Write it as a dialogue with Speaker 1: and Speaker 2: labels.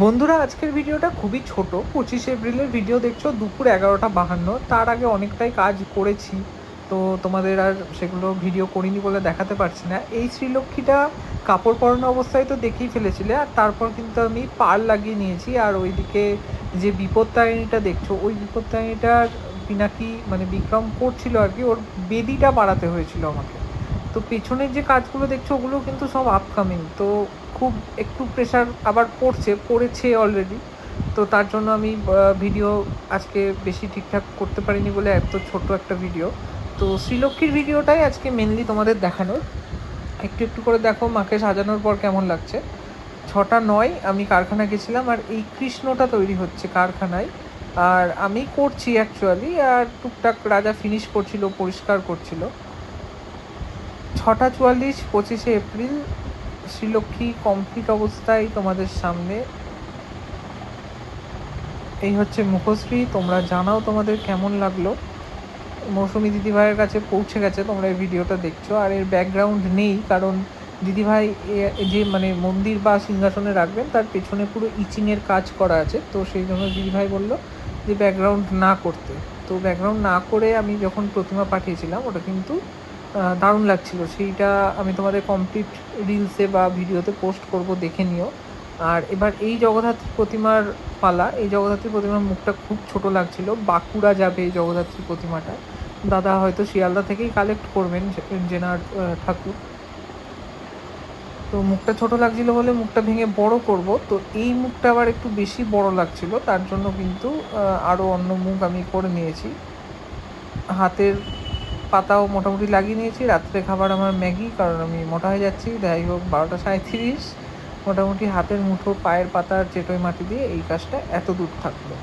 Speaker 1: বন্ধুরা, আজকের ভিডিওটা খুবই ছোট। 25 এপ্রিলের ভিডিও দেখছো, দুপুর 11টা 52। তার আগে অনেকটাই কাজ করেছি, তো তোমাদের আর সেগুলো ভিডিও করিনি বলে দেখাতে পারছি না। এই শ্রীলক্ষ্মীটা কাপড় পরানো অবস্থায় তো দেখেই ফেলেছিলে, আর তারপর কিন্তু আমি পার লাগিয়ে নিয়েছি। আর ওইদিকে যে বিপত্তারিণীটা দেখছো, ওই বিপত্তারিণীটার পিনাকি মানে বিক্রম করছিল আর কি, ওর বেদিটা বাড়াতে হয়েছিল আমাকে। তো পেছনের যে কাজগুলো দেখছো ওগুলো কিন্তু সব আপকামিং, তো খুব একটু প্রেশার আবার পড়েছে অলরেডি। তো তার জন্য আমি ভিডিও আজকে বেশি ঠিকঠাক করতে পারিনি বলে এত ছোট একটা ভিডিও। তো শ্রীলক্ষ্মীর ভিডিওটাই আজকে মেনলি তোমাদের দেখানোর। একটু একটু করে দেখো মাকে সাজানোর পর কেমন লাগছে। 6টা 9 আমি কারখানা গেছিলাম, আর এই কৃষ্ণটা তৈরি হচ্ছে কারখানায়। আর আমি করছি অ্যাকচুয়ালি, আর টুকটাক রাজা ফিনিশ করছিল, পরিষ্কার করছিল। 6টা 44, 25 এপ্রিল, শ্রীলক্ষ্মী কমপ্লিট অবস্থায় তোমাদের সামনে। এই হচ্ছে মুখশ্রী। তোমরা জানাও তোমাদের কেমন লাগলো। মৌসুমি দিদিভাইয়ের কাছে পৌঁছে গেছে, তোমরা এই ভিডিওটা দেখছো। আর এর ব্যাকগ্রাউন্ড নেই, কারণ দিদিভাই যে মানে মন্দির বা সিংহাসনে রাখবেন তার পেছনে পুরো ইচিংয়ের কাজ করা আছে, তো সেই জন্য দিদিভাই বললো যে ব্যাকগ্রাউন্ড না করতে। তো ব্যাকগ্রাউন্ড না করে আমি যখন প্রতিমা পাঠিয়েছিলাম, ওটা কিন্তু দারুণ লাগছিল। সেইটা আমি তোমাদের কমপ্লিট রিলসে বা ভিডিওতে পোস্ট করব, দেখে নিও। আর এবার এই জগদ্ধাত্রী প্রতিমার পালা। এই জগদ্ধাত্রী প্রতিমার মুখটা খুব ছোট লাগছিল। বাঁকুড়া যাবে এই জগদ্ধাত্রী প্রতিমাটা, দাদা হয়তো শিয়ালদা থেকেই কালেক্ট করবেন, জেনার ঠাকুর। তো মুখটা ছোট লাগছিল বলে মুখটা ভেঙে বড় করব, তো এই মুখটা আবার একটু বেশি বড় লাগছিল, তার জন্য কিন্তু আরও অন্য মুখ আমি করে নিয়েছি। হাতের পাতাও মোটামুটি লাগিয়ে নিয়েছি। রাত্রে খাবার আমার ম্যাগি, কারণ আমি মোটা হয়ে যাচ্ছি। যাই হোক, 12টা 37, মোটামুটি হাতের মুঠো পায়ের পাতার চেটোই মাটি দিয়ে এই কাজটা এত দূর থাকলো।